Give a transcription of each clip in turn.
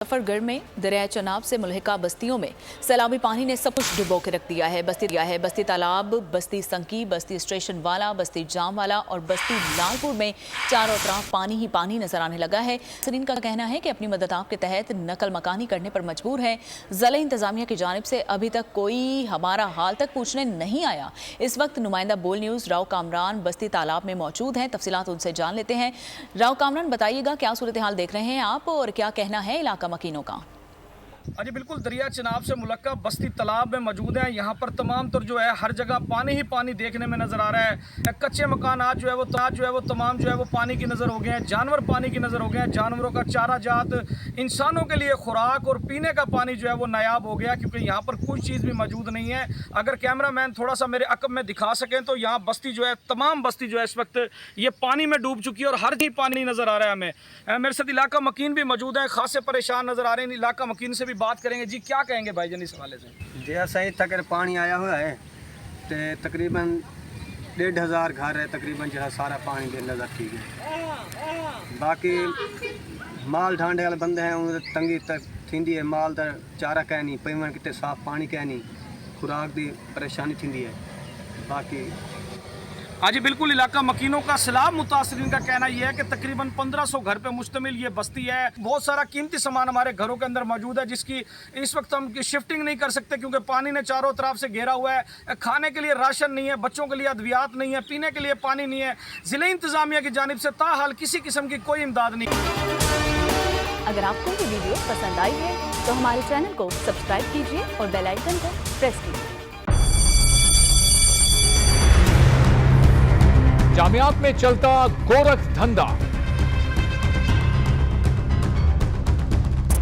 मुजफ्फरगढ़ में दरिया चनाब से मुल्हिका बस्तियों में सैलाबी पानी ने सब कुछ डुबो के रख दिया है। बस्ती तालाब, बस्ती संकी, बस्ती स्टेशन वाला, बस्ती जाम वाला और बस्ती लालपुर में चारों तरफ पानी ही पानी नजर आने लगा है। सरीन का कहना है कि अपनी मददात के तहत नकल मकानी करने पर मजबूर है। जिला इंतजामिया की जानिब से अभी तक कोई हमारा हाल तक पूछने नहीं आया। इस वक्त नुमाइंदा बोल न्यूज राव कामरान बस्ती तालाब में मौजूद हैं। तफसीलात उनसे जान लेते हैं। राव कामरान, बताइएगा क्या सूरत हाल देख रहे हैं आप और क्या कहना है इलाका मकीनों का? जी बिल्कुल, दरिया चनाब से मुलक्का बस्ती तालाब में मौजूद है। यहाँ पर तमाम तर जो है हर जगह पानी ही पानी देखने में नज़र आ रहा है। कच्चे मकान आज जो है वो तमाम जो है वो पानी की नज़र हो गए हैं। जानवर पानी की नज़र हो गए हैं। जानवरों का चारा जात, इंसानों के लिए खुराक और पीने का पानी जो है वो नायाब हो गया, क्योंकि यहाँ पर कोई चीज़ भी मौजूद नहीं है। अगर कैमरा मैन थोड़ा सा मेरे अकब में दिखा सकें तो यहाँ बस्ती जो है, तमाम बस्ती जो है इस वक्त ये पानी में डूब चुकी है और हर ही पानी नज़र आ रहा है हमें। मेरे साथ इलाका मकीन भी मौजूद है, खासे परेशान नज़र आ रहे हैं। इलाका मकीन से भी बात करेंगे। जी क्या कहेंगे भाईजान इस हवाले से? जी सही तक पानी आया हुआ है तो तकरीबन 1500 घर है, तकरीबन जो है सारा पानी के नज़र ठीक है। बाकी माल ढांडे वाले बंदे हैं, उन्हें तंगी तक थी है। माल का चारा कह नहीं, पीवन कितने साफ पानी कह नहीं, खुराक की परेशानी थी है। बाकी हाँ जी बिल्कुल, इलाका मकीनों का सैलाब मुतासरीन का कहना यह है कि तकरीबन 1500 घर पे मुश्तमिल ये बस्ती है। बहुत सारा कीमती सामान हमारे घरों के अंदर मौजूद है, जिसकी इस वक्त हम शिफ्टिंग नहीं कर सकते क्योंकि पानी ने चारों तरफ से घेरा हुआ है। खाने के लिए राशन नहीं है, बच्चों के लिए अद्वियात नहीं है, पीने के लिए पानी नहीं है। जिला इंतजामिया की जानिब से ताहाल किसी किस्म की कोई इमदाद नहीं। अगर आपको ये वीडियो पसंद आई है तो हमारे चैनल को सब्सक्राइब कीजिए और बेल आइकन को प्रेस कीजिए। जामियात में चलता गोरख धंधा,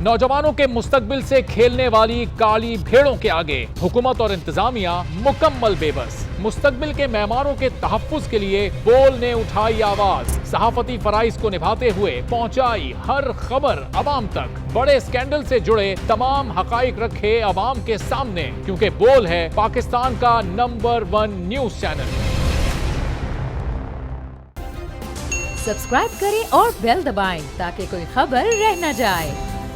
नौजवानों के मुस्तकबिल से खेलने वाली काली भेड़ों के आगे हुकूमत और इंतजामिया मुकम्मल बेबस। मुस्तकबिल के मेहमानों के तहफ्फुज के लिए बोल ने उठाई आवाज, सहाफती फराइज को निभाते हुए पहुंचाई हर खबर अवाम तक। बड़े स्कैंडल से जुड़े तमाम हकाइक रखे अवाम के सामने, क्योंकि बोल है पाकिस्तान का नंबर 1 न्यूज चैनल। सब्सक्राइब करें और बेल दबाएं ताकि कोई खबर रह न जाए।